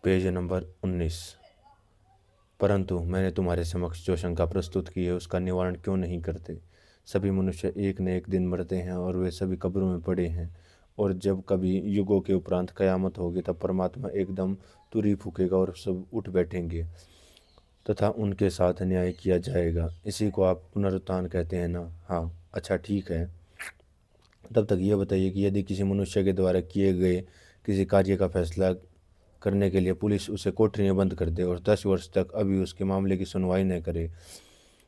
Page number 19। परंतु मैंने तुम्हारे समक्ष जो शंका प्रस्तुत की है उसका निवारण क्यों नहीं करते। सभी मनुष्य एक न एक दिन मरते हैं और वे सभी कब्रों में पड़े हैं, और जब कभी युगों के उपरांत कयामत होगी तब परमात्मा एकदम तुरही फूकेगा और सब उठ बैठेंगे तथा उनके साथ न्याय किया जाएगा। इसी को आप पुनरुत्थान कहते हैं ना? हाँ, अच्छा ठीक है। तब तक ये बताइए कि यदि किसी मनुष्य के द्वारा किए गए किसी कार्य का फैसला करने के लिए पुलिस उसे कोठरी में बंद कर दे और 10 वर्ष तक अभी उसके मामले की सुनवाई न करे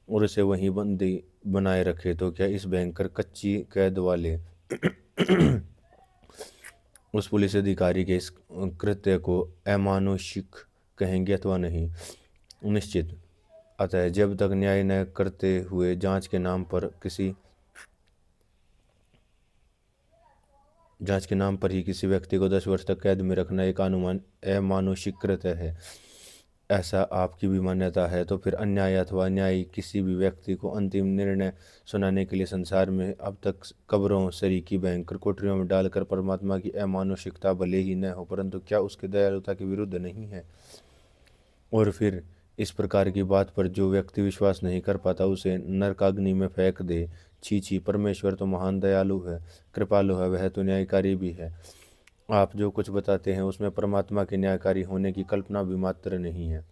और उसे वहीं बंदी बनाए रखे, तो क्या इस भयंकर कच्ची कैद वाले उस पुलिस अधिकारी के इस कृत्य को अमानुषिक कहेंगे अथवा नहीं? निश्चित। अतः जब तक न्याय न करते हुए जांच के नाम पर ही किसी व्यक्ति को 10 वर्ष तक कैद में रखना एक अमानुषिक कृत्य है, ऐसा आपकी भी मान्यता है, तो फिर अन्याय अथवा न्याय किसी भी व्यक्ति को अंतिम निर्णय सुनाने के लिए संसार में अब तक कब्रों सरीखी भयंकर कोठरियों में डालकर परमात्मा की अमानुषिकता भले ही न हो, परंतु क्या उसके दयालुता के विरुद्ध नहीं है? और फिर इस प्रकार की बात पर जो व्यक्ति विश्वास नहीं कर पाता उसे नरकाग्नि में फेंक दे। छी छी, परमेश्वर तो महान दयालु है, कृपालु है, वह तो न्यायकारी भी है। आप जो कुछ बताते हैं उसमें परमात्मा के न्यायकारी होने की कल्पना भी मात्र नहीं है,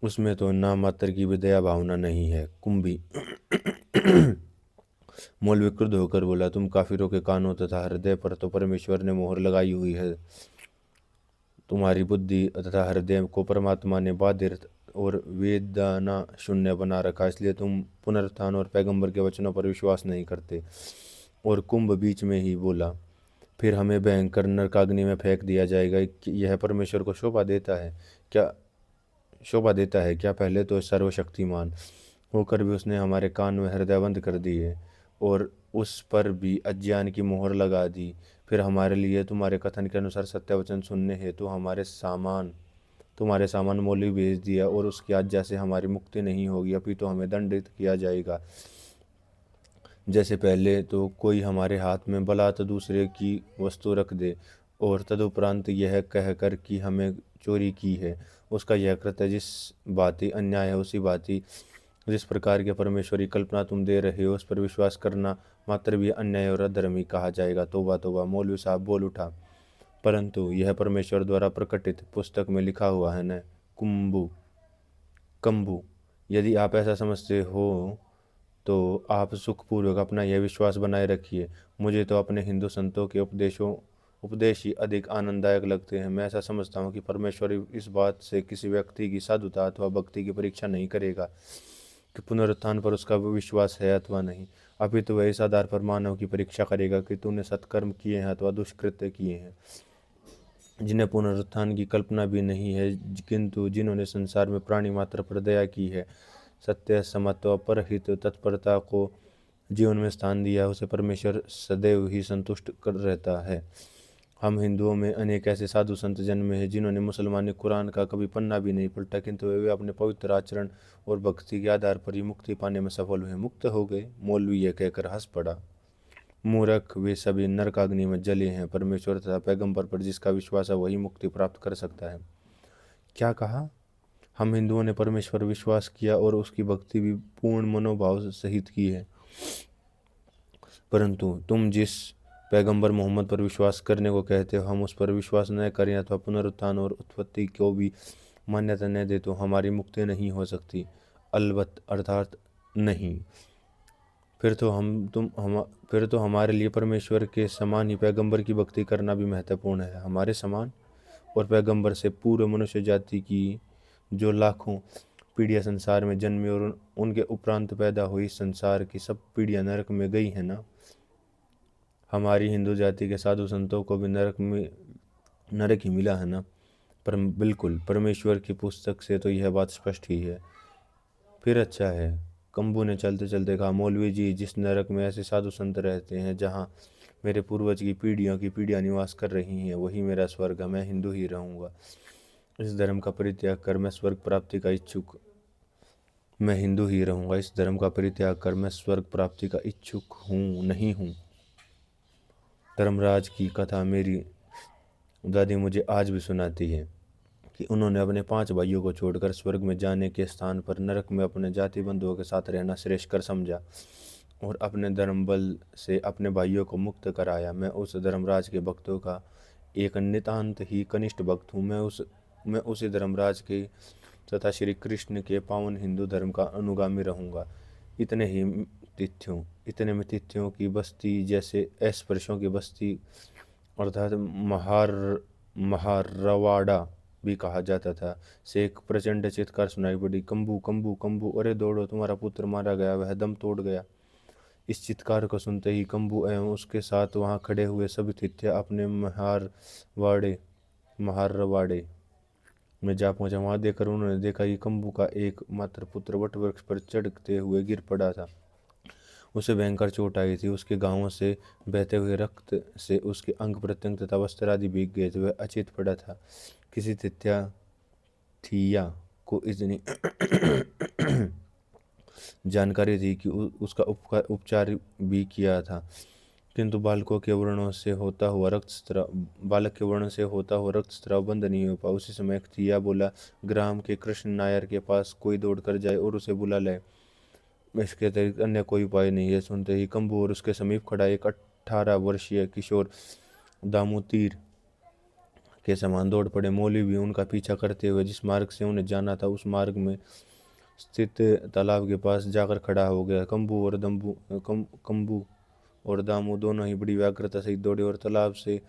उसमें तो ना मात्र की भी दया भावना नहीं है। कुंभी मौलवी क्रुद्ध होकर बोला, तुम काफिरों के कानों तथा हृदय पर तो परमेश्वर ने मोहर लगाई हुई है। तुम्हारी बुद्धि तथा हृदय को परमात्मा ने बाधिर और वेदना शून्य बना रखा, इसलिए तुम पुनरुत्थान और पैगंबर के वचनों पर विश्वास नहीं करते। और कुंभ बीच में ही बोला, फिर हमें भयंकर नरकाग्नि में फेंक दिया जाएगा। यह परमेश्वर को शोभा देता है क्या? पहले तो सर्वशक्तिमान होकर भी उसने हमारे कान में हृदय बंद कर दिए और उस पर भी अज्ञान की मोहर लगा दी। फिर हमारे लिए तुम्हारे कथन के अनुसार सत्य वचन सुनने हेतु तुम्हारे सामान मौलवी भेज दिया, और उसकी आज्ञा से हमारी मुक्ति नहीं होगी, अपितु हमें दंडित किया जाएगा। जैसे पहले तो कोई हमारे हाथ में बलात् दूसरे की वस्तु रख दे और तदुपरांत यह कहकर कि हमें चोरी की है, उसका यह कृत्य जिस भांति अन्याय है उसी भांति जिस प्रकार के परमेश्वरी कल्पना तुम दे रहे हो उस पर विश्वास करना मात्र भी अन्याय और अधर्मी कहा जाएगा। तोबा तोबा, मौलवी साहब बोल उठा। परंतु यह परमेश्वर द्वारा प्रकटित पुस्तक में लिखा हुआ है न कंबू। यदि आप ऐसा समझते हो तो आप सुखपूर्वक अपना यह विश्वास बनाए रखिए। मुझे तो अपने हिंदू संतों के उपदेश ही अधिक आनंददायक लगते हैं। मैं ऐसा समझता हूँ कि परमेश्वर इस बात से किसी व्यक्ति की साधुता अथवा भक्ति की परीक्षा नहीं करेगा कि पुनरुत्थान पर उसका विश्वास है अथवा नहीं, अपितु वह इस आधार पर मानव की परीक्षा करेगा कि तूने सत्कर्म किए हैं अथवा दुष्कृत्य किए हैं, जिन्हें पुनरुत्थान की कल्पना भी नहीं है, किंतु जिन्होंने संसार में प्राणी मात्र पर दया की है, सत्य, समत्व, परहित तत्परता को जीवन में स्थान दिया, उसे परमेश्वर सदैव ही संतुष्ट कर रहता है। हम हिंदुओं में अनेक ऐसे साधु संत जन्मे हैं जिन्होंने मुसलमानी कुरान का कभी पन्ना भी नहीं पलटा, किंतु वे अपने पवित्र आचरण और भक्ति के आधार पर ही मुक्ति पाने में सफल हुए। मुक्त हो गए। मौलवी यह कहकर हंस पड़ा, मूर्ख, वे सभी नरकाग्नि में जले हैं। परमेश्वर तथा पैगंबर पर जिसका विश्वास है वही मुक्ति प्राप्त कर सकता है। क्या कहा? हम हिंदुओं ने परमेश्वर विश्वास किया और उसकी भक्ति भी पूर्ण मनोभाव सहित की है, परंतु तुम जिस पैगंबर मोहम्मद पर विश्वास करने को कहते हो, हम उस पर विश्वास न करें अथवा पुनरुत्थान और उत्पत्ति को भी मान्यता न दे तो हमारी मुक्ति नहीं हो सकती। अलबत्त, अर्थात नहीं। फिर तो हमारे लिए परमेश्वर के समान ही पैगंबर की भक्ति करना भी महत्वपूर्ण है। हमारे समान और पैगंबर से पूर्व मनुष्य जाति की जो लाखों पीढ़ियाँ संसार में जन्मी और उनके उपरांत पैदा हुई, संसार की सब पीढ़ियाँ नरक में गई है ना। हमारी हिंदू जाति के साधु संतों को भी नरक ही मिला है ना। पर बिल्कुल, परमेश्वर की पुस्तक से तो यह बात स्पष्ट ही है। फिर अच्छा है, कंबू ने चलते चलते कहा, मौलवी जी, जिस नरक में ऐसे साधु संत रहते हैं जहाँ मेरे पूर्वज की पीढ़ियाँ निवास कर रही हैं, वही मेरा स्वर्ग है। मैं हिंदू ही रहूँगा। इस धर्म का परित्याग कर मैं स्वर्ग प्राप्ति का इच्छुक नहीं हूँ। धर्मराज की कथा मेरी दादी मुझे आज भी सुनाती है कि उन्होंने अपने 5 भाइयों को छोड़कर स्वर्ग में जाने के स्थान पर नरक में अपने जाति बंधुओं के साथ रहना श्रेष्ठ कर समझा और अपने धर्म बल से अपने भाइयों को मुक्त कराया। मैं उस धर्मराज के भक्तों का एक नितांत ही कनिष्ठ भक्त हूँ। मैं उसी धर्मराज के तथा श्री कृष्ण के पावन हिंदू धर्म का अनुगामी रहूँगा। इतने में तिथियों की बस्ती, जैसे अस्पृश्यों की बस्ती अर्थात महारवाड़ा भी कहा जाता था, से एक प्रचंड चित्कार सुनाई पड़ी, कंबू कंबू कंबू, अरे दौड़ो, तुम्हारा पुत्र मारा गया, वह दम तोड़ गया। इस चित्कार को सुनते ही कंबू एवं उसके साथ वहां खड़े हुए सभी तिथ्य अपने महारवाड़े में जा पहुंचा। वहां देखकर उन्होंने देखा कि कंबू का एक मात्र पुत्र वट वृक्ष पर चढ़ते हुए गिर पड़ा था। उसे भयंकर चोट आई थी। उसके घावों से बहते हुए रक्त से उसके अंग प्रत्यंग तथा वस्त्र आदि भीग गए थे। वह अचेत पड़ा था। किसी थिया को इतनी जानकारी थी कि उसका उपचार भी किया था, किंतु बालक के वर्णों से होता हुआ रक्तस्राव बंद नहीं हो पाया। उसी समय एक थिया बोला, ग्राम के कृष्ण नायर के पास कोई दौड़ कर जाए और उसे बुला ले, इसके अतिरिक्त अन्य कोई उपाय नहीं है। सुनते ही कंबू और उसके समीप खड़ा एक 18 वर्षीय किशोर दामू तीर के समान दौड़ पड़े। मौली भी उनका पीछा करते हुए जिस मार्ग से उन्हें जाना था उस मार्ग में स्थित तालाब के पास जाकर खड़ा हो गया। कंबू और दामू दोनों ही बड़ी व्याग्रता से दौड़े और तालाब से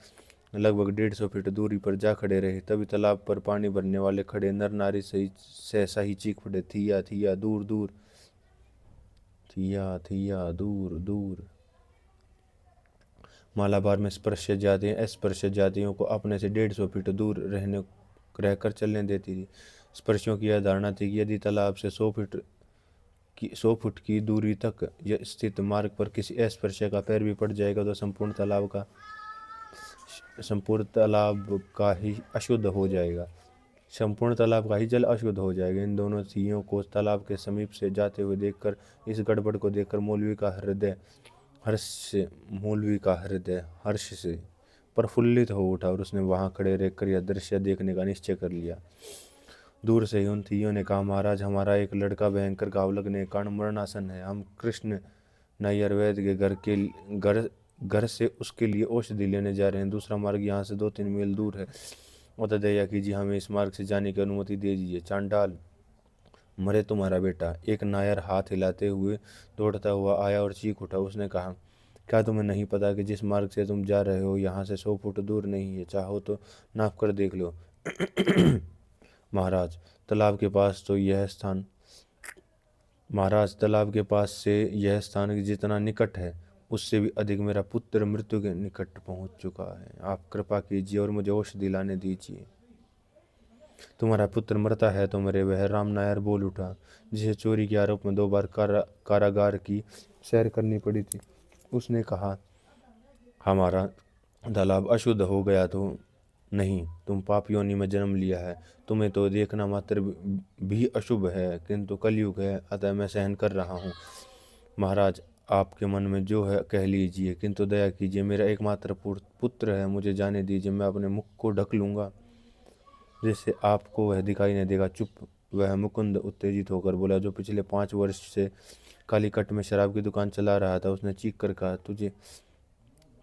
लगभग 150 फीट दूरी पर जा खड़े रहे। तभी तालाब पर पानी भरने वाले खड़े नर नारी सहसा ही चीख पड़े, थिया थिया दूर दूर, थिया थिया दूर दूर। मालाबार में स्पर्श जातियां अस्पृश्य जातियों को अपने से 150 फीट दूर रहकर चलने देती थी। स्पर्शियों की यह धारणा थी कि यदि तालाब से 100 फुट की दूरी तक स्थित मार्ग पर किसी अस्पृश्य का पैर भी पड़ जाएगा तो संपूर्ण तालाब का ही अशुद्ध हो जाएगा। संपूर्ण तालाब का ही जल अशुद्ध हो जाएगा। इन दोनों थियों को तालाब के समीप से जाते हुए देखकर, इस गड़बड़ को देखकर मौलवी का हृदय हर्ष से प्रफुल्लित हो उठा और उसने वहां खड़े रहकर यह दृश्य देखने का निश्चय कर लिया। दूर से ही उन थियों ने कहा, महाराज, हमारा एक लड़का भयंकर घाव लगने के कारण मरणासन है। हम कृष्ण नायर वैद्य के घर से उसके लिए औषधि लेने जा रहे हैं। दूसरा मार्ग यहाँ से 2-3 मील दूर है। अतः दया कीजिए, हमें इस मार्ग से जाने की अनुमति दे दीजिए। चांडाल, मरे तुम्हारा बेटा। एक नायर हाथ हिलाते हुए दौड़ता हुआ आया और चीख उठा। उसने कहा, क्या तुम्हें नहीं पता कि जिस मार्ग से तुम जा रहे हो यहाँ से 100 फुट दूर नहीं है? चाहो तो नाप कर देख लो। महाराज, तालाब के पास से यह स्थान जितना निकट है उससे भी अधिक मेरा पुत्र मृत्यु के निकट पहुंच चुका है। आप कृपा कीजिए और मुझे औषधि लाने दीजिए। तुम्हारा पुत्र मरता है तो मरे। वह राम नायर बोल उठा, जिसे चोरी के आरोप में 2 बार कारागार की सैर करनी पड़ी थी। उसने कहा, हमारा तालाब अशुद्ध हो गया तो नहीं, तुम पाप योनि में जन्म लिया है। तुम्हें तो देखना मात्र भी अशुभ है, किंतु कलयुग है, अतः मैं सहन कर रहा हूँ। महाराज, आपके मन में जो है कह लीजिए, किंतु दया कीजिए, मेरा एकमात्र पुत्र है, मुझे जाने दीजिए। मैं अपने मुख को ढक लूंगा जिससे आपको वह दिखाई नहीं देगा। चुप। वह मुकुंद उत्तेजित होकर बोला, जो पिछले 5 वर्ष से कालीकट में शराब की दुकान चला रहा था। उसने चीख कर कहा,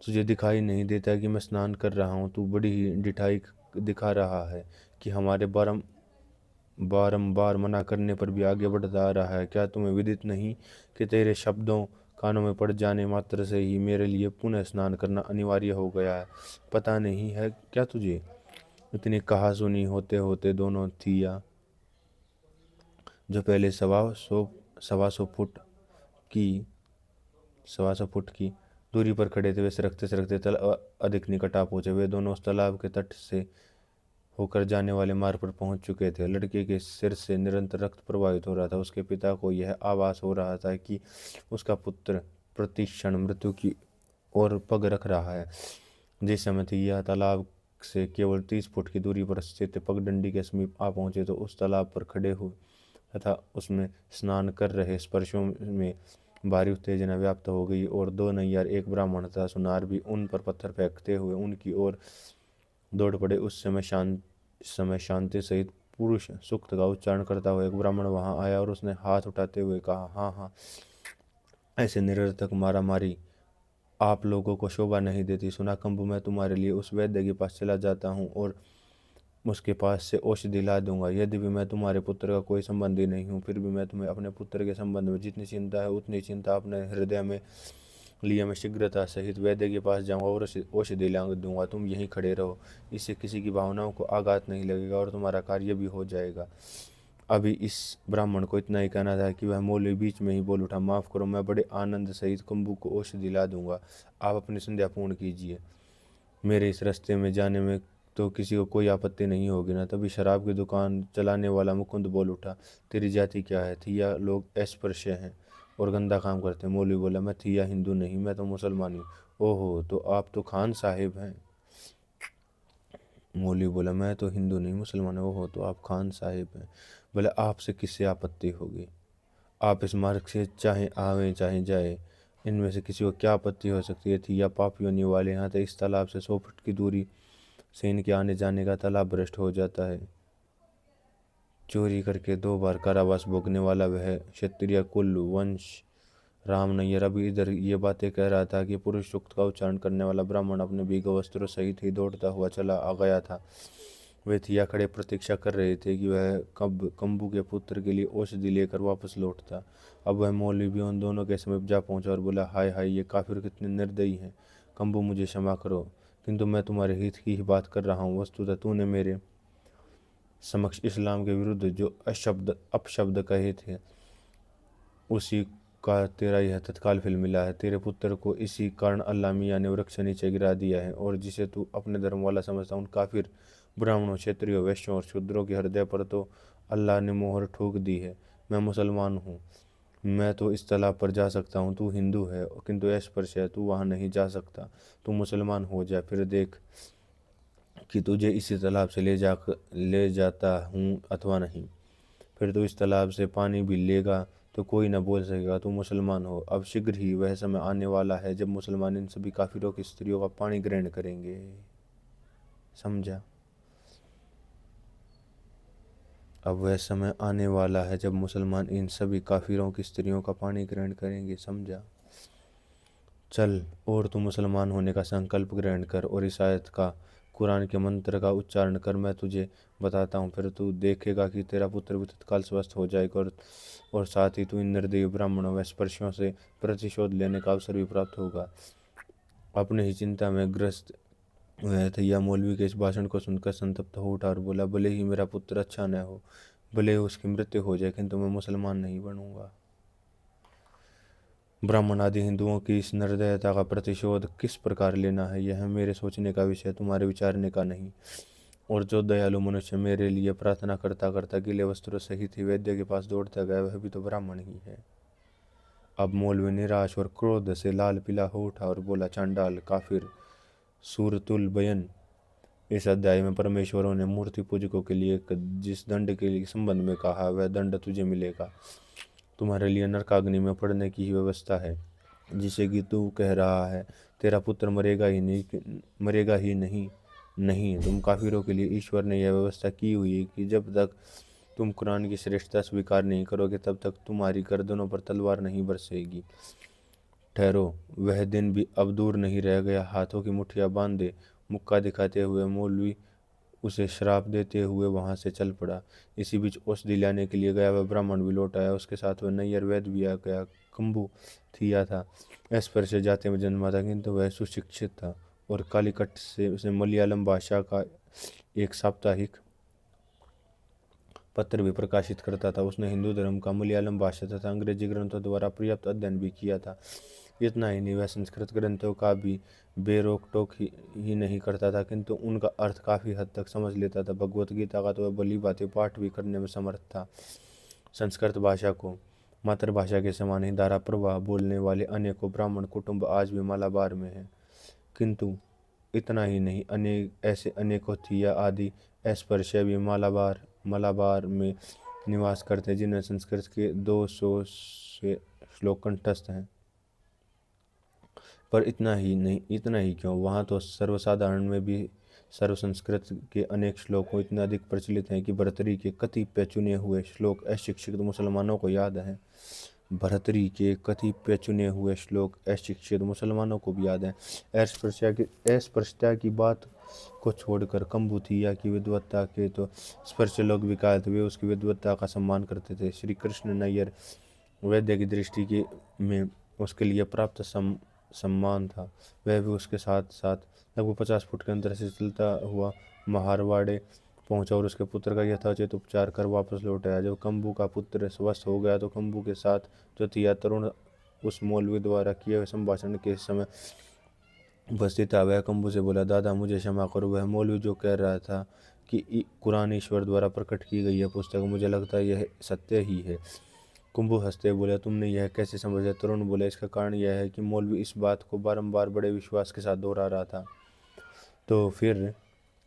तुझे दिखाई नहीं देता कि मैं स्नान कर रहा हूँ? तू बड़ी ही ढिठाई दिखा रहा है कि हमारे बारंबार मना करने पर भी आगे बढ़ता आ रहा है। क्या तुम्हें विदित नहीं कि तेरे शब्दों कानों में पड़ जाने मात्र से ही मेरे लिए पुनः स्नान करना अनिवार्य हो गया है? पता नहीं है क्या तुझे? इतनी कहा सुनी होते होते दोनों थिया, जो पहले सवा सौ फुट की दूरी पर खड़े थे, वे सरकते सरकते अधिक निकट आ पहुंचे। वे दोनों उस तालाब के तट से होकर जाने वाले मार्ग पर पहुंच चुके थे। लड़के के सिर से निरंतर रक्त प्रवाहित हो रहा था। उसके पिता को यह आभास हो रहा था कि उसका पुत्र प्रतिक्षण मृत्यु की ओर पग रख रहा है। जिस समय थिया तालाब से केवल 30 फुट की दूरी पर स्थित पगडंडी के समीप आ पहुंचे तो उस तालाब पर खड़े हुए तथा उसमें स्नान कर रहे स्पर्शों में भारी उत्तेजना व्याप्त हो गई और 2 नैयर, एक ब्राह्मण तथा सुनार भी उन पर पत्थर फेंकते हुए उनकी ओर दौड़ पड़े। उस समय शांति सहित पुरुष सूक्त का उच्चारण करता हुआ एक ब्राह्मण वहां आया और उसने हाथ उठाते हुए कहा, हाँ हाँ, ऐसे निरर्थक मारा मारी आप लोगों को शोभा नहीं देती। सुना कंबु, मैं तुम्हारे लिए उस वैद्य के पास चला जाता हूँ और उसके पास से औषधि ला दूंगा। यदि भी मैं तुम्हारे पुत्र का कोई संबंधी नहीं हूँ, फिर भी मैं तुम्हें अपने पुत्र के संबंध में जितनी चिंता है उतनी चिंता अपने हृदय में लिए मैं शीघ्रता सहित वैद्य के पास जाऊंगा और औषधि ला दूंगा। तुम यहीं खड़े रहो, इससे किसी की भावनाओं को आघात नहीं लगेगा और तुम्हारा कार्य भी हो जाएगा। अभी इस ब्राह्मण को इतना ही कहना था कि वह मौलवी बीच में ही बोल उठा, माफ करो, मैं बड़े आनंद सहित कंबू को औषधि ला दूंगा, आप अपनी संध्या पूर्ण कीजिए। मेरे इस रास्ते में जाने में तो किसी को कोई आपत्ति नहीं होगी ना। तभी शराब की दुकान चलाने वाला मुकुंद बोल उठा, तेरी जाति क्या है? थिया लोग अस्पृश्य हैं और गंदा काम करते हैं। मौलवी बोला, मैं थिया हिंदू नहीं, मैं तो मुसलमान हूँ। ओहो, तो आप तो खान साहिब हैं। मौलवी बोला, मैं तो हिंदू नहीं मुसलमान हूँ। ओहो, तो आप खान साहिब हैं। बोले, आपसे किससे आपत्ति होगी? आप इस मार्ग से चाहे आवे चाहे जाए, इनमें से किसी को क्या आपत्ति हो सकती है? थिया पाप योनि वाले यहाँ तक इस तालाब से 100 फुट की दूरी से इनके आने जाने का तालाब भ्रष्ट हो जाता है। चोरी करके 2 बार कारावास भोगने वाला वह क्षत्रिय कुल वंश राम नैयर अभी इधर ये बातें कह रहा था कि पुरुष सूक्त का उच्चारण करने वाला ब्राह्मण अपने भीगे वस्त्रों सहित ही दौड़ता हुआ चला आ गया था। वे थिया खड़े प्रतीक्षा कर रहे थे कि वह कब कंबू के पुत्र के लिए औषधि लेकर वापस लौटता। अब वह मौलवी भी उन दोनों के समीप जा पहुंचा और बोला, हाय हाय, ये काफिर कितने निर्दयी हैं। कंबू, मुझे क्षमा करो, किंतु मैं तुम्हारे हित की ही बात कर रहा हूँ। वस्तुतः तूने मेरे समक्ष इस्लाम के विरुद्ध जो अपशब्द कहे थे, उसी का तेरा यह तत्काल फल मिला है। तेरे पुत्र को इसी कारण अल्लाह मियाँ ने वृक्ष नीचे गिरा दिया है, और जिसे तू अपने धर्म वाला समझता, उन काफिर ब्राह्मणों, क्षत्रियों, वैश्यों और शूद्रों के हृदय पर तो अल्लाह ने मोहर ठोक दी है। मैं मुसलमान हूँ, मैं तो इस तालाब पर जा सकता हूँ। तू हिंदू है किंतु अस्पृश्य है, तू वहाँ नहीं जा सकता। तू मुसलमान हो जा, फिर देख कि तुझे इसी तालाब से ले जाता हूँ अथवा नहीं। फिर तू इस तालाब से पानी भी लेगा तो कोई न बोल सकेगा तू मुसलमान हो। अब शीघ्र ही वह समय आने वाला है जब मुसलमान इन सभी काफिरों की स्त्रियों का पानी ग्रहण करेंगे। समझा? अब वह समय आने वाला है जब मुसलमान इन सभी काफिरों की स्त्रियों का पानी ग्रहण करेंगे। समझा? चल, और तू मुसलमान होने का संकल्प ग्रहण कर और इस आयत का, कुरान के मंत्र का उच्चारण कर। मैं तुझे बताता हूँ, फिर तू देखेगा कि तेरा पुत्र भी तत्काल स्वस्थ हो जाएगा, और साथ ही तू इन निर्दयी ब्राह्मणों व स्पर्शियों से प्रतिशोध लेने का अवसर भी प्राप्त होगा। अपने ही चिंता में ग्रस्त वह थैया मौलवी के इस भाषण को सुनकर संतप्त हो उठा और बोला, भले ही मेरा पुत्र अच्छा न हो, भले ही उसकी मृत्यु हो जाए, किंतु मैं मुसलमान नहीं बनूंगा। ब्राह्मण आदि हिंदुओं की इस निर्दयता का प्रतिशोध किस प्रकार लेना है, यह मेरे सोचने का विषय, तुम्हारे विचारने का नहीं। और जो दयालु मनुष्य मेरे लिए प्रार्थना करता करता गीले वस्त्रों सहित ही वैद्य के पास दौड़ता गया, वह भी तो ब्राह्मण ही है। अब मौलवी निराश और क्रोध से लाल पीला हो उठा और बोला, चांडाल, काफिर, सूरतुल बयन, इस अध्याय में परमेश्वरों ने मूर्ति पूजकों के लिए जिस दंड के लिए संबंध में कहा, वह दंड तुझे मिलेगा। तुम्हारे लिए नरकाग्नि में पड़ने की ही व्यवस्था है, जिसे कि तू कह रहा है तेरा पुत्र मरेगा ही नहीं, मरेगा ही नहीं। नहीं, तुम काफिरों के लिए ईश्वर ने यह व्यवस्था की हुई है कि जब तक तुम कुरान की श्रेष्ठता स्वीकार नहीं करोगे, तब तक तुम्हारी गर्दनों पर तलवार नहीं बरसेगी। ठहरो, वह दिन भी अब दूर नहीं रह गया। हाथों की मुट्ठियां बांधे मुक्का दिखाते हुए मौलवी उसे श्राप देते हुए वहां से चल पड़ा। इसी बीच औषधि लाने के लिए गया वह ब्राह्मण भी लौट आया, उसके साथ वह नैयर वैद्य भी आ गया। कंबू थिया था, स्पर्श जाति में जन्मा था, किंतु वह सुशिक्षित था और कालीकट से उसे मलयालम भाषा का एक साप्ताहिक पत्र भी प्रकाशित करता था। उसने हिंदू धर्म का मलयालम भाषा तथा अंग्रेजी ग्रंथों द्वारा पर्याप्त अध्ययन भी किया था। इतना ही नहीं, वह संस्कृत ग्रंथों का भी बेरोक टोक ही नहीं करता था, किंतु उनका अर्थ काफी हद तक समझ लेता था। भगवत गीता का तो वह भली भांति पाठ भी करने में समर्थ था। संस्कृत भाषा को मातृभाषा के समान ही धारा प्रवाह बोलने वाले अनेकों ब्राह्मण कुटुंब आज भी मालाबार में हैं। किंतु इतना ही नहीं, ऐसे अनेकों थिया आदि अस्पृश्य भी मलाबार में निवास करते हैं, जिन्हें संस्कृत के 200 से श्लोक कंठस्थ हैं। पर इतना ही नहीं, इतना ही क्यों, वहाँ तो सर्वसाधारण में भी सर्व संस्कृत के अनेक श्लोकों इतने अधिक प्रचलित हैं कि भर्तृहरि के कतिपय चुने हुए श्लोक अशिक्षित मुसलमानों को याद हैं। भर्तृहरि के कतिपय चुने हुए श्लोक अशिक्षित मुसलमानों को भी याद हैं। अस्पृश्यता की बात को छोड़कर कंबुथिया की विद्वत्ता के तो स्पर्श लोग विकार थे, वे उसकी विद्वत्ता का सम्मान करते थे। श्री कृष्ण नैयर वैद्य की दृष्टि के में उसके लिए प्राप्त सम्मान था। वह भी उसके साथ साथ लगभग 50 फुट के अंतर से चलता हुआ महारवाड़े पहुंचा और उसके पुत्र का यथोचित उपचार कर वापस लौट आया। जब कंबू का पुत्र स्वस्थ हो गया तो कंबू के साथ जो थिया तरुण उस मौलवी द्वारा किए हुए संभाषण के समय उपस्थित था, वह कंबू से बोला, दादा मुझे क्षमा करो। वह मौलवी जो कह रहा था कि कुरान ईश्वर द्वारा प्रकट की गई है पुस्तक, मुझे लगता है यह सत्य ही है। कुंभू हंसते बोले, तुमने यह कैसे समझा? तरुण बोले, इसका कारण यह है कि मौलवी इस बात को बारंबार बड़े विश्वास के साथ दोहरा रहा था। तो फिर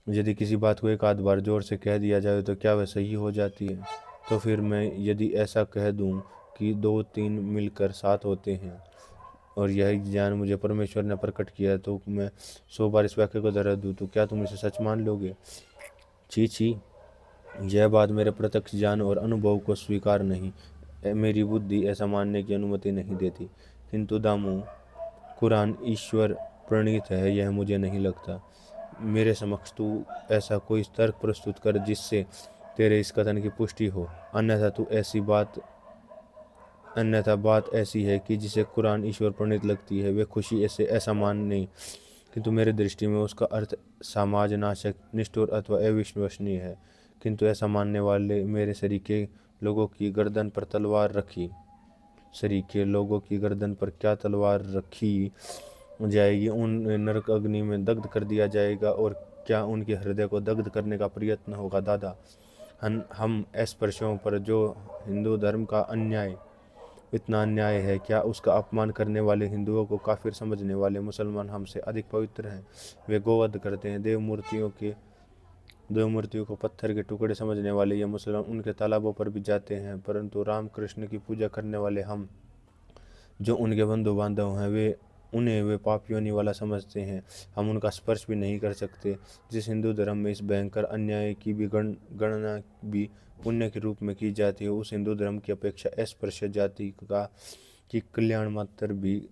यदि किसी बात को एक आध बार जोर से कह दिया जाए तो क्या वह सही हो जाती है? तो फिर मैं यदि ऐसा कह दूं कि 2-3 मिलकर 7 होते हैं और यह ज्ञान मुझे परमेश्वर ने प्रकट किया, तो मैं 100 बार इस वाक्य को दोहरा दूं, तो क्या तुम इसे सच मान लोगे? छी छी, यह बात मेरे प्रत्यक्ष ज्ञान और अनुभव को स्वीकार नहीं, मेरी बुद्धि ऐसा मानने की अनुमति नहीं देती। किंतु दामू, कुरान ईश्वर प्रणीत है यह मुझे नहीं लगता। मेरे समक्ष तू ऐसा कोई तर्क प्रस्तुत कर जिससे तेरे इस कथन की पुष्टि हो, अन्यथा बात ऐसी है कि जिसे कुरान ईश्वर प्रणीत लगती है वे खुशी ऐसे ऐसा मानने, किंतु मेरी दृष्टि में उसका अर्थ समाजनाशक, निष्ठुर अथवा अविश्वसनीय है। किंतु ऐसा मानने वाले मेरे सरीके लोगों की गर्दन पर तलवार रखी सरीके लोगों की गर्दन पर क्या तलवार रखी जाएगी? उन नरक अग्नि में दग्ध कर दिया जाएगा और क्या उनके हृदय को दग्ध करने का प्रयत्न होगा? दादा, हम अस्पृश्यों पर जो हिंदू धर्म का इतना अन्याय है, क्या उसका अपमान करने वाले हिंदुओं को काफिर समझने वाले मुसलमान हमसे अधिक पवित्र हैं? वे गोवध करते हैं, देव मूर्तियों को पत्थर के टुकड़े समझने वाले ये मुसलमान उनके तालाबों पर भी जाते हैं, परंतु राम कृष्ण की पूजा करने वाले हम जो उनके बंधु बांधव हैं उन्हें वे पाप योनि वाला समझते हैं। हम उनका स्पर्श भी नहीं कर सकते। जिस हिंदू धर्म में इस भयंकर अन्याय की भी गणना भी पुण्य के रूप में की जाती है, उस हिंदू धर्म की अपेक्षा अस्पृश्य जाति की कल्याण मात्र भी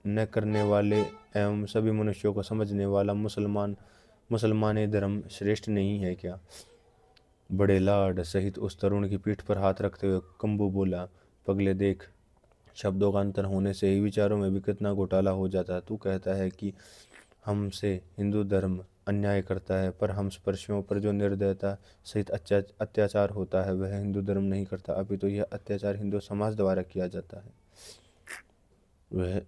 न करने वाले एवं सभी मनुष्यों को समझने वाला मुसलमान धर्म श्रेष्ठ नहीं है क्या? बड़े लाड सहित उस तरुण की पीठ पर हाथ रखते हुए कंबू बोला, पगले देख, शब्दों का अंतर होने से ही विचारों में भी कितना घोटाला हो जाता है। तू कहता है कि हमसे हिंदू धर्म अन्याय करता है, पर हम स्पर्शियों पर जो निर्दयता सहित अत्याचार होता है वह हिंदू धर्म नहीं करता, अभी तो यह अत्याचार हिंदू समाज द्वारा किया जाता है। वह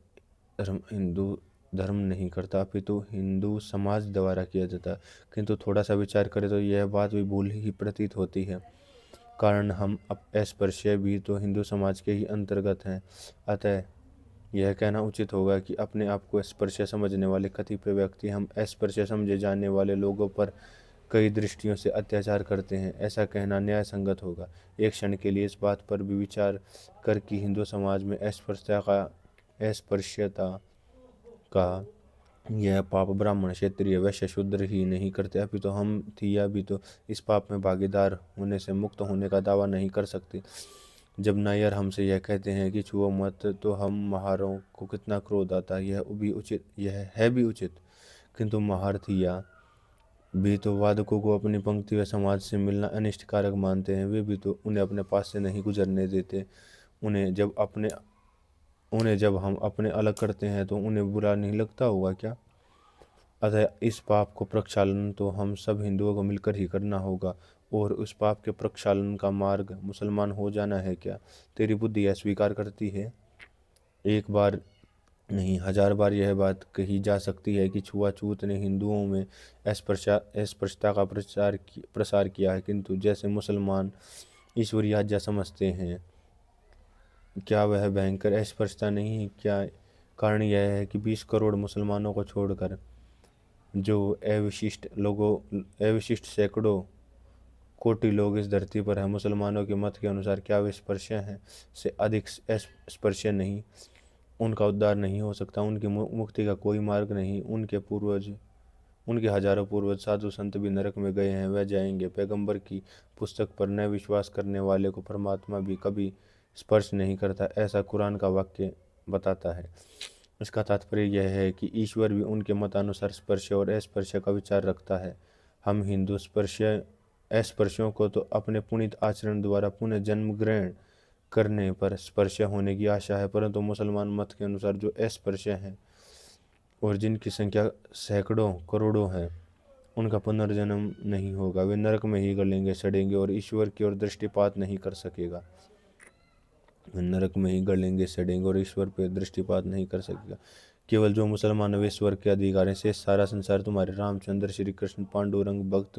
हिंदू धर्म नहीं करता, अपितु हिंदू समाज द्वारा किया जाता है। किंतु थोड़ा सा विचार करें तो यह बात भी भूल ही प्रतीत होती है, कारण हम अस्पृश्य भी तो हिंदू समाज के ही अंतर्गत हैं। अतः यह कहना उचित होगा कि अपने आप को अस्पृश्य समझने वाले कतिपय व्यक्ति हम अस्पृश्य समझे जाने वाले लोगों पर कई दृष्टियों से अत्याचार करते हैं। ऐसा कहना न्याय संगत होगा। एक क्षण के लिए इस बात पर भी विचार कर कि हिंदू समाज में अस्पृश्यता का यह पाप ब्राह्मण, क्षत्रिय, वैश्य, शूद्र ही नहीं करते, अभी तो हम थिया भी तो इस पाप में भागीदार होने से मुक्त होने का दावा नहीं कर सकते। जब नायर हमसे यह कहते हैं कि छुओ मत, तो हम महारों को कितना क्रोध आता है। यह है भी उचित, किंतु महार थिया भी तो वादकों को अपनी पंक्ति व समाज से मिलना अनिष्टकारक मानते हैं। वे भी तो उन्हें अपने पास से नहीं गुजरने देते। उन्हें जब हम अपने अलग करते हैं तो उन्हें बुरा नहीं लगता होगा क्या? अतः इस पाप को प्रक्षालन तो हम सब हिंदुओं को मिलकर ही करना होगा, और उस पाप के प्रक्षालन का मार्ग मुसलमान हो जाना है क्या? तेरी बुद्धि यह स्वीकार करती है? एक बार नहीं, 1000 बार यह बात कही जा सकती है कि छुआछूत ने हिंदुओं में अस्पृश्यता का प्रसार किया है, किंतु जैसे मुसलमान ईश्वरीय आज्ञा समझते हैं, क्या वह भयंकर अस्पृश्यता नहीं है क्या? कारण यह है कि 20 करोड़ मुसलमानों को छोड़कर जो अविशिष्ट सैकड़ों कोटि लोग इस धरती पर हैं, मुसलमानों के मत के अनुसार क्या वे स्पर्श हैं से अधिक स्पर्श नहीं? उनका उद्धार नहीं हो सकता, उनकी मुक्ति का कोई मार्ग नहीं। उनके पूर्वज उनके हजारों पूर्वज साधु संत भी नरक में गए हैं, वह जाएंगे। पैगंबर की पुस्तक पर न विश्वास करने वाले को परमात्मा भी कभी स्पर्श नहीं करता, ऐसा कुरान का वाक्य बताता है। इसका तात्पर्य यह है कि ईश्वर भी उनके मतानुसार स्पर्श और अस्पर्श का विचार रखता है। हम हिंदू स्पर्श अस्पर्शों को तो अपने पुनीत आचरण द्वारा पुनः जन्म ग्रहण करने पर स्पर्श होने की आशा है, परंतु मुसलमान मत के अनुसार जो अस्पर्श हैं और जिनकी संख्या सैकड़ों करोड़ों है, उनका पुनर्जन्म नहीं होगा। वे नरक में ही गलेंगे, सड़ेंगे और ईश्वर की ओर दृष्टिपात नहीं कर सकेगा। वे नरक में ही गलेंगे, सड़ेंगे और ईश्वर पर दृष्टिपात नहीं कर सकेगा। केवल जो मुसलमान वे ईश्वर के अधिकार हैं, शेष सारा संसार तुम्हारे रामचंद्र, श्री कृष्ण, पांडुरंग, भक्त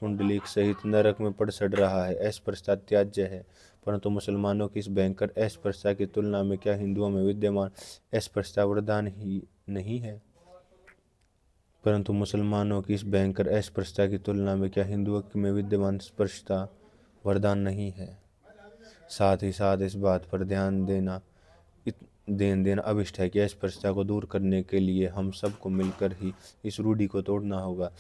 पुंडलीक सहित नरक में पड़ सड़ रहा है। अस्पृश्यता त्याज्य है, परंतु मुसलमानों की इस भयंकर अस्पृश्यता की तुलना में क्या हिंदुओं में विद्यमान अस्पृश्यता वरदान ही नहीं है? परंतु मुसलमानों की इस भयंकर अस्पृश्यता की तुलना में क्या हिंदुओं में विद्यमान स्पृश्यता वरदान नहीं है? साथ ही साथ इस बात पर ध्यान देना अभिष्ट है कि अस्पृश्यता को दूर करने के लिए हम सबको मिलकर ही इस रूढ़ि को तोड़ना होगा।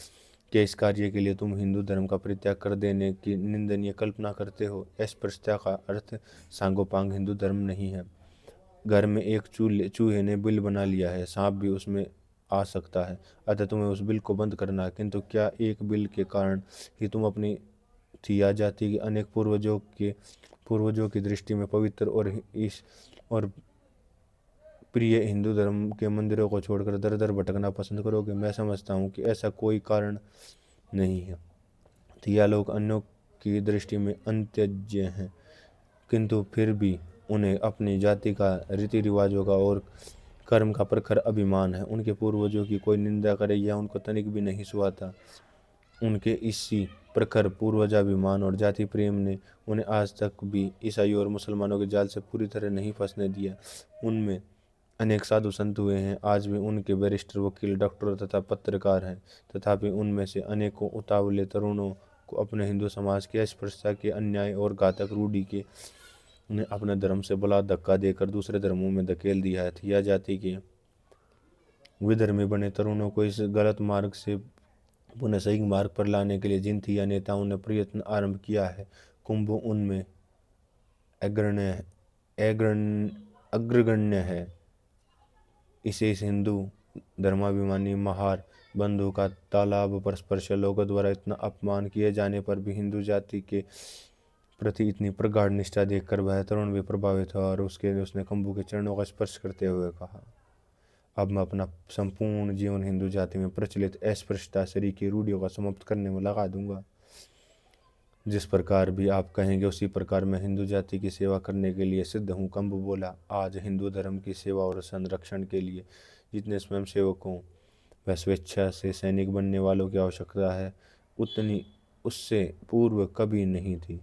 क्या इस कार्य के लिए तुम हिंदू धर्म का परित्याग कर देने की निंदनीय कल्पना करते हो? अस्पृश्यता का अर्थ सांगोपांग हिंदू धर्म नहीं है। घर में एक चूहे ने बिल बना लिया है, सांप भी उसमें आ सकता है, अतः तुम्हें उस बिल को बंद करना है। किंतु क्या एक बिल के कारण ही तुम अपनी थिया जाति के अनेक पूर्वजों की दृष्टि में पवित्र और प्रिय हिंदू धर्म के मंदिरों को छोड़कर दर दर भटकना पसंद करोगे? मैं समझता हूँ कि ऐसा कोई कारण नहीं है। थिया लोग अन्यों की दृष्टि में अंत्यज्ञ हैं, किंतु फिर भी उन्हें अपनी जाति का, रीति रिवाजों का और कर्म का प्रखर अभिमान है। उनके पूर्वजों की कोई निंदा करे यह उनको तनिक भी नहीं सुहाता। उनके इसी प्रखर पूर्वजाभिमान और जाति प्रेम ने उन्हें आज तक भी ईसाई और मुसलमानों के जाल से पूरी तरह नहीं फंसने दिया। उनमें अनेक साधु संत हुए हैं, आज भी उनके बैरिस्टर, वकील, डॉक्टर तथा पत्रकार हैं, तथापि उनमें से अनेकों उतावले तरुणों को अपने हिंदू समाज के अस्पृश्यता के अन्याय और घातक रूढ़ि के उन्हें अपने धर्म से बड़ा धक्का देकर दूसरे धर्मों में धकेल दिया है। थिया जाति के विधर्मी बने तरुणों को इस गलत मार्ग से पुनः सही मार्ग पर लाने के लिए जिन थिया नेताओं ने प्रयत्न आरंभ किया है, कुंभ उनमें अग्रगण्य है। इसे इस हिंदू धर्माभिमानी महार बंधु का तालाब पर स्पर्श लोगों द्वारा इतना अपमान किए जाने पर भी हिंदू जाति के प्रति इतनी प्रगाढ़ निष्ठा देखकर वह तरुण भी प्रभावित हुआ और उसने कंबू के चरणों का स्पर्श करते हुए कहा, अब मैं अपना संपूर्ण जीवन हिंदू जाति में प्रचलित अस्पृश्यता शरीर की रूढ़ियों का समाप्त करने में लगा दूंगा। जिस प्रकार भी आप कहेंगे उसी प्रकार मैं हिंदू जाति की सेवा करने के लिए सिद्ध हूँ। कंबू बोला, आज हिंदू धर्म की सेवा और संरक्षण के लिए जितने स्वयं सेवकों व स्वेच्छा से सैनिक बनने वालों की आवश्यकता है, उतनी उससे पूर्व कभी नहीं थी।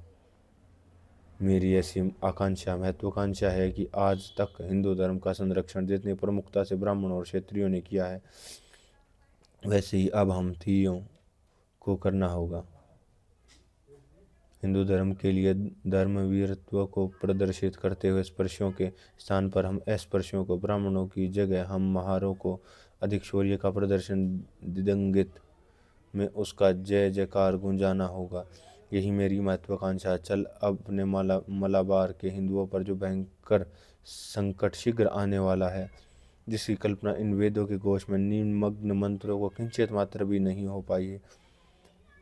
मेरी ऐसी महत्वाकांक्षा है कि आज तक हिंदू धर्म का संरक्षण जितनी प्रमुखता से ब्राह्मणों और क्षत्रियों ने किया है, वैसे ही अब हम थियों को करना होगा। हिंदू धर्म के लिए धर्मवीरत्व को प्रदर्शित करते हुए स्पर्शियों के स्थान पर हम अस्पर्शियों को, ब्राह्मणों की जगह हम महारों को अधिक शौर्य का प्रदर्शन दिदंगित में उसका जय जयकार गुंजाना होगा। यही मेरी महत्वाकांक्षा। चल, अपने मलाबार के हिंदुओं पर जो भयंकर संकट शीघ्र आने वाला है, जिसकी कल्पना इन वेदों के घोष में निमग्न मंत्रों को किंचित मात्र भी नहीं हो पाई है,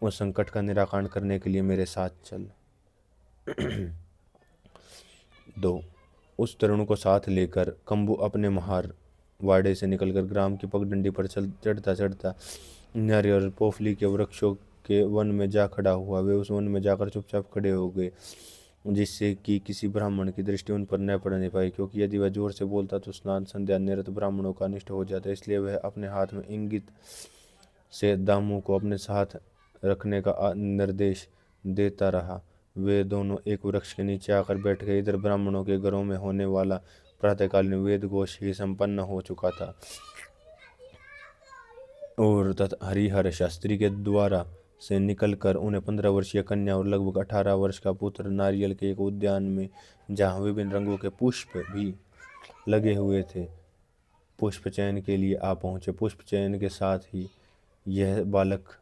उस संकट का निराकरण करने के लिए मेरे साथ चल। 2. उस तरुण को साथ लेकर कंबू अपने महार वाड़े से निकलकर ग्राम की पगडंडी पर चढ़ता चढ़ता नारियल और पोफली के वृक्षों के वन में जा खड़ा हुआ। वे उस वन में जाकर चुपचाप खड़े हो गए, जिससे कि किसी ब्राह्मण की दृष्टि उन पर न पड़ने पाई, क्योंकि यदि वह जोर से बोलता तो स्नान संध्या निरत ब्राह्मणों का अनिष्ट हो जाता। इसलिए वह अपने हाथ में इंगित से दामू को अपने साथ रखने का निर्देश देता रहा। वे दोनों एक वृक्ष के नीचे आकर बैठ गए। इधर ब्राह्मणों के घरों में होने वाला प्रातःकालीन वेद घोष ही संपन्न हो चुका था और हरिहर शास्त्री के द्वारा से निकलकर उन्हें 15 वर्षीय कन्या और लगभग 18 वर्ष का पुत्र नारियल के एक उद्यान में, जहाँ विभिन्न रंगों के पुष्प भी लगे हुए थे, पुष्प चयन के लिए आ पहुँचे। पुष्प चयन के साथ ही यह बालक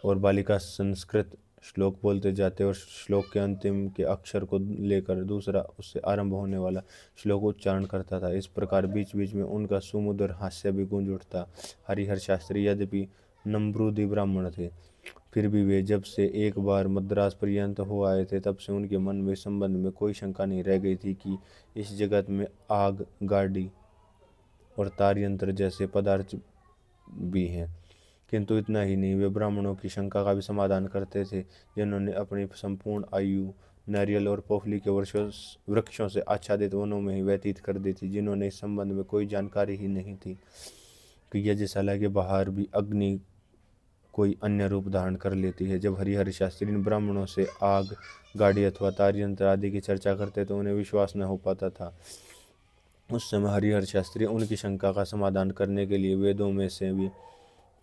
और बालिका संस्कृत श्लोक बोलते जाते और श्लोक के अंतिम के अक्षर को लेकर दूसरा उससे आरंभ होने वाला श्लोक उच्चारण करता था। इस प्रकार बीच बीच में उनका सुमधुर हास्य भी गूंज उठता। हरिहर शास्त्री यद्यपि नम्रूदी ब्राह्मण थे, फिर भी वे जब से एक बार मद्रास पर्यंत हो आए थे तब से उनके मन में संबंध में कोई शंका नहीं रह गई थी कि इस जगत में आग, गाड़ी और तार यंत्र जैसे पदार्थ भी हैं। किंतु इतना ही नहीं, वे ब्राह्मणों की शंका का भी समाधान करते थे, जिन्होंने अपनी संपूर्ण आयु नारियल और पोफली के वृक्षों से आच्छादित वनों में ही व्यतीत कर दी थी, जिन्होंने इस संबंध में कोई जानकारी ही नहीं थी कि यज्ञशाला के बाहर भी अग्नि कोई अन्य रूप धारण कर लेती है। जब हरिहर शास्त्री इन ब्राह्मणों से आग, गाड़ी अथवा तार यंत्र आदि की चर्चा करते तो उन्हें विश्वास न हो पाता था। उस समय हरिहर शास्त्री उनकी शंका का समाधान करने के लिए वेदों में से भी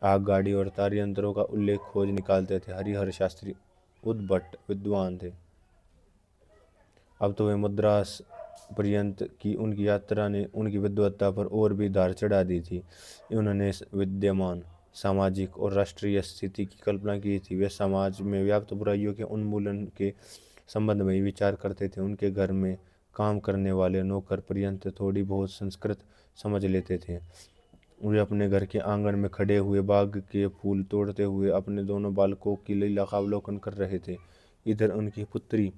आग, गाड़ी और तार यंत्रों का उल्लेख खोज निकालते थे। हरिहर शास्त्री उद्भट विद्वान थे। अब तो वे मद्रास पर्यंत की उनकी यात्रा ने उनकी विद्वत्ता पर और भी धार चढ़ा दी थी। उन्होंने विद्यमान सामाजिक और राष्ट्रीय स्थिति की कल्पना की थी। वे समाज में व्याप्त बुराइयों के उन्मूलन के संबंध में विचार करते थे। उनके घर में काम करने वाले नौकर पर्यंत थोड़ी बहुत संस्कृत समझ लेते थे। वे अपने घर के आंगन में खड़े हुए बाग के फूल तोड़ते हुए अपने दोनों बालकों की लीला का अवलोकन कर रहे थे। इधर उनकी पुत्री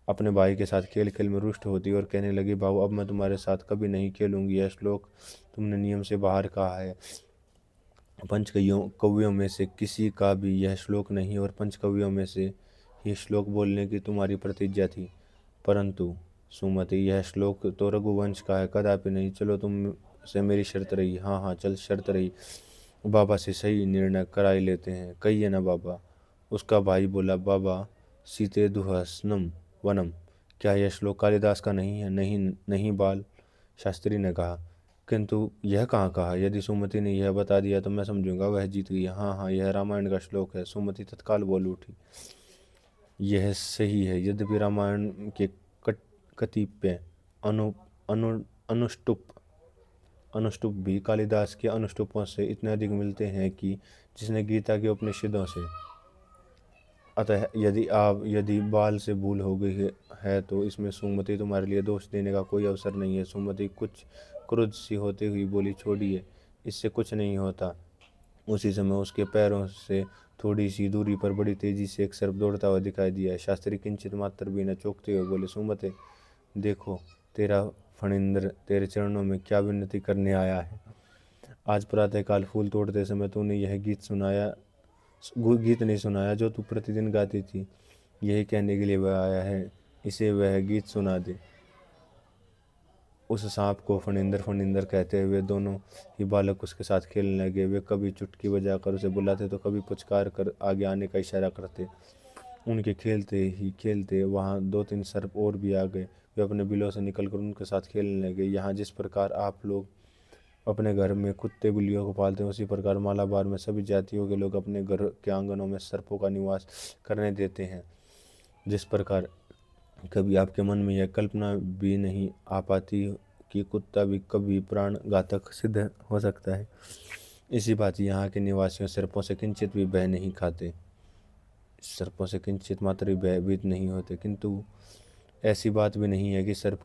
अपने भाई के साथ खेल खेल में रुष्ट होती और कहने लगी, बाबू अब मैं तुम्हारे साथ कभी नहीं खेलूंगी। यह श्लोक तुमने नियम से बाहर कहा है। पंचकवियों में से किसी का भी यह श्लोक नहीं और पंचकवियों में से ही श्लोक बोलने की तुम्हारी प्रतिज्ञा थी। परंतु सुमति, यह श्लोक तो रघुवंश का है, कदापि नहीं। चलो तुम से मेरी शर्त रही। हाँ हाँ चल, शर्त रही। बाबा से सही निर्णय कराई लेते हैं, कहिए ना बाबा। उसका भाई बोला, बाबा सीते दुहसनम वनम, क्या यह श्लोक कालिदास का नहीं है? नहीं नहीं बाल, शास्त्री ने कहा। किंतु यह कहाँ कहा? यदि सुमति ने यह बता दिया तो मैं समझूंगा वह जीत गई। हाँ हाँ, यह रामायण का श्लोक है। सुमति तत्काल बोल उठी, यह सही है। यद्यपि रामायण के कतिपय अनु अनु अनुष्टुप अनुष्टुप भी कालिदास के अनुष्टुपों से इतने अधिक मिलते हैं कि जिसने गीता के उपनिषदों से। अतः यदि बाल से भूल हो गई है तो इसमें सुमति तुम्हारे लिए दोष देने का कोई अवसर नहीं है। सुमति कुछ क्रुद्ध सी होते हुई बोली, छोड़िए, इससे कुछ नहीं होता। उसी समय उसके पैरों से थोड़ी सी दूरी पर बड़ी तेजी से एक सर्प दौड़ता हुआ दिखाई दिया। शास्त्री किंचित मात्र भी न चौंकते हुए बोले, सुमते देखो, तेरा फणिंद्र तेरे चरणों में क्या विनती करने आया है। आज प्रातःकाल फूल तोड़ते समय तूने यह गीत नहीं सुनाया जो तू प्रतिदिन गाती थी। यही कहने के लिए वह आया है, इसे वह गीत सुना दे। उस सांप को फणिंदर फणिंदर कहते हुए दोनों ही बालक उसके साथ खेलने लगे। वे कभी चुटकी बजाकर उसे बुलाते तो कभी पुचकार कर आगे आने का इशारा करते। उनके खेलते ही खेलते वहाँ 2-3 सर्प और भी आ गए। वे अपने बिलों से निकलकर उनके साथ खेलने लगे। यहाँ जिस प्रकार आप लोग अपने घर में कुत्ते बिल्लियों को पालते हैं, उसी प्रकार मालाबार में सभी जातियों के लोग अपने घर के आंगनों में सर्पों का निवास करने देते हैं। जिस प्रकार कभी आपके मन में यह कल्पना भी नहीं आ पाती कि कुत्ता भी कभी प्राण घातक सिद्ध हो सकता है, इसी बात यहाँ के निवासियों सर्पों से किंचित भी भय नहीं खाते, सर्पों से किंचित मात्र भी भयभीत नहीं होते। किंतु ऐसी बात भी नहीं है कि सर्प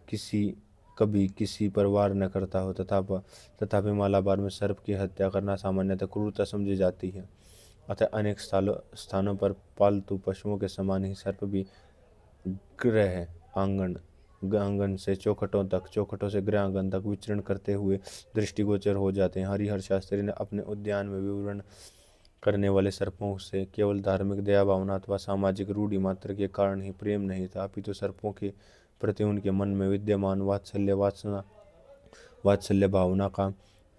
कभी किसी पर वार न करता हो। तथापि मालाबार में सर्प की हत्या करना सामान्यतः क्रूरता समझी जाती है। अतः अनेक स्थानों पर पालतू पशुओं के समान ही सर्प भी गृह आंगन से चौखटों तक, चौखटों से गृह आंगन तक विचरण करते हुए दृष्टिगोचर हो जाते हैं। हरिहर शास्त्री ने अपने उद्यान में विवरण करने वाले सर्पों से केवल धार्मिक दया भावना अथवा सामाजिक रूढ़ि मात्र के कारण ही प्रेम नहीं था, अपितु सर्पों के प्रति उनके मन में विद्यमान वात्सल्य भावना का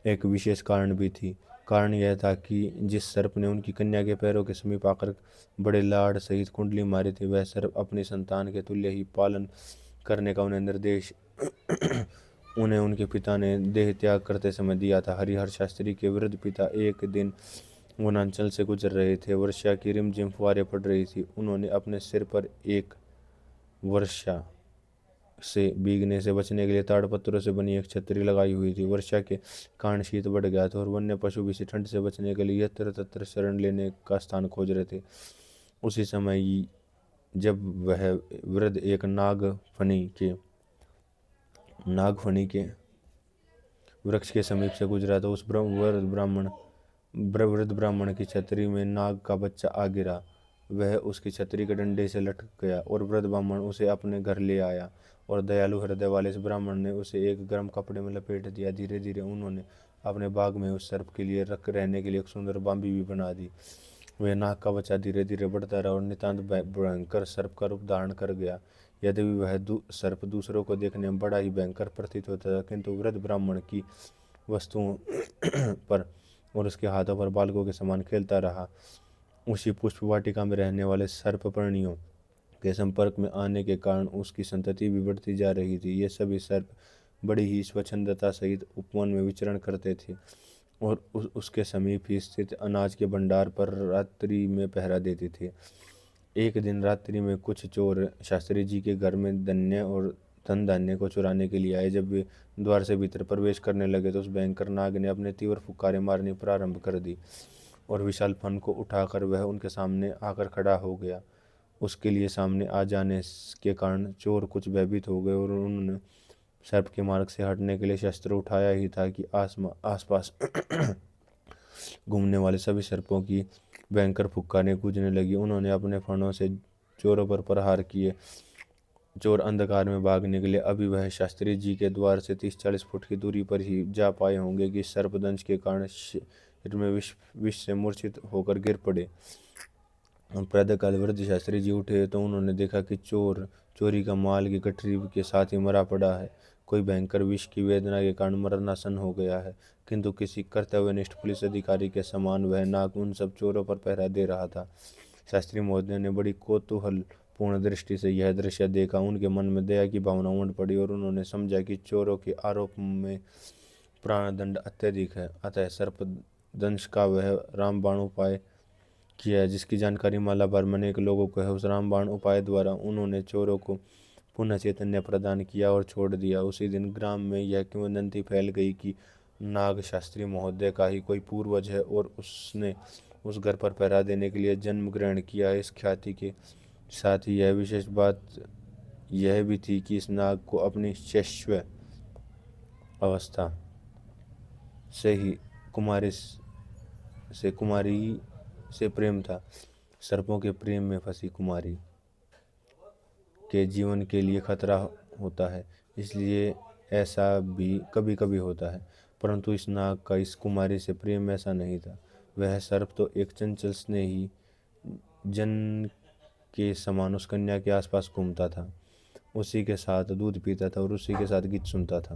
एक विशेष कारण भी थी। कारण यह था कि जिस सर्प ने उनकी कन्या के पैरों के समीप आकर बड़े लाड़ सहित कुंडली मारी थी, वह सर्प अपनी संतान के तुल्य ही पालन करने का उन्हें निर्देश उन्हें उनके पिता ने देह त्याग करते समय दिया था। हरिहर शास्त्री के वृद्ध पिता एक दिन वनांचल से गुजर रहे थे। वर्षा की रिमझिम फुहारें पड़ रही थी। उन्होंने अपने सिर पर एक वर्षा से भीगने से बचने के लिए ताड़पत्रों से बनी एक छतरी लगाई हुई थी। वर्षा के कारण शीत बढ़ गया था और वन्य पशु भी इसी ठंड से बचने के लिए यत्र तत्र शरण लेने का स्थान खोज रहे थे। उसी समय जब वह वृद्ध एक नागफनी के वृक्ष के समीप से गुजरा तो उस वृद्ध ब्राह्मण की छतरी में नाग का बच्चा आ गिरा। वह उसकी छतरी के डंडे से लटक गया और वृद्ध ब्राह्मण उसे अपने घर ले आया और दयालु हृदय वाले इस ब्राह्मण ने उसे एक गर्म कपड़े में लपेट दिया। धीरे धीरे उन्होंने अपने बाग में उस सर्प के लिए रहने के लिए एक सुंदर बांबी भी बना दी। वह नाग का बच्चा धीरे धीरे बढ़ता रहा और नितांत भयंकर सर्प का रूप धारण कर गया। यद्यपि वह सर्प दूसरों को देखने में बड़ा ही भयंकर प्रतीत होता था, किंतु वृद्ध ब्राह्मण की वस्तुओं पर और उसके हाथों पर बालकों के समान खेलता रहा। उसी पुष्प वाटिका में रहने वाले सर्प प्राणियों के संपर्क में आने के कारण उसकी संतति भी बढ़ती जा रही थी। ये सभी सर्प बड़ी ही स्वच्छंदता सहित उपवन में विचरण करते थे और उसके समीप ही स्थित अनाज के भंडार पर रात्रि में पहरा देते थे। एक दिन रात्रि में कुछ चोर शास्त्री जी के घर में धन धान्य को चुराने के लिए आए। जब वे द्वार से भीतर प्रवेश करने लगे तो उस भयंकर नाग ने अपने तीव्र फुकारे मारनी प्रारंभ कर दी और विशाल फन को उठाकर वह उनके सामने आकर खड़ा हो गया। उसके लिए सामने आ जाने के कारण चोर कुछ भयभीत हो गए और उन्होंने सर्प के मार्ग से हटने के लिए शस्त्र उठाया ही था कि आसपास घूमने वाले सभी सर्पों की भयंकर फुक्कारें गूंजने लगी। उन्होंने अपने फणों से चोरों पर प्रहार किए। चोर अंधकार में भाग निकले। अभी वह शास्त्री जी के द्वार से 30-40 फुट की दूरी पर ही जा पाए होंगे कि सर्पदंश के कारण शरीर में विष से मूर्छित होकर गिर पड़े। प्रातःकाल वृद्ध शास्त्री जी उठे तो उन्होंने देखा कि चोर चोरी का माल की गठरी के साथ ही मरा पड़ा है। कोई भयंकर विष की वेदना के कारण मरणासन हो गया है, किंतु किसी कर्तव्यनिष्ठ पुलिस अधिकारी के समान वह नाग उन सब चोरों पर पहरा दे रहा था। शास्त्री महोदय ने बड़ी कौतूहल पूर्ण दृष्टि से यह दृश्य देखा। उनके मन में दया की भावना उमड़ पड़ी और उन्होंने समझा कि चोरों के आरोप में प्राणदंड अत्यधिक है, अतः सर्पदंश का वह रामबाण उपाय किया है जिसकी जानकारी माला भर में अनेक लोगों को है। उस रामबाण उपाय द्वारा उन्होंने चोरों को पुनः चैतन्य प्रदान किया और छोड़ दिया। उसी दिन ग्राम में यह किंवदंती फैल गई कि नाग शास्त्री महोदय का ही कोई पूर्वज है और उसने उस घर पर पहरा देने के लिए जन्म ग्रहण किया है। इस ख्याति के साथ ही यह विशेष बात यह भी थी कि इस नाग को अपनी शैशव अवस्था से ही कुमारी से प्रेम था। सर्पों के प्रेम में फंसी कुमारी के जीवन के लिए खतरा होता है, इसलिए ऐसा भी कभी कभी होता है। परंतु इस नाग का इस कुमारी से प्रेम ऐसा नहीं था। वह सर्प तो एक चंचल स्नेही जन के समान उस कन्या के आसपास घूमता था, उसी के साथ दूध पीता था और उसी के साथ गीत सुनता था।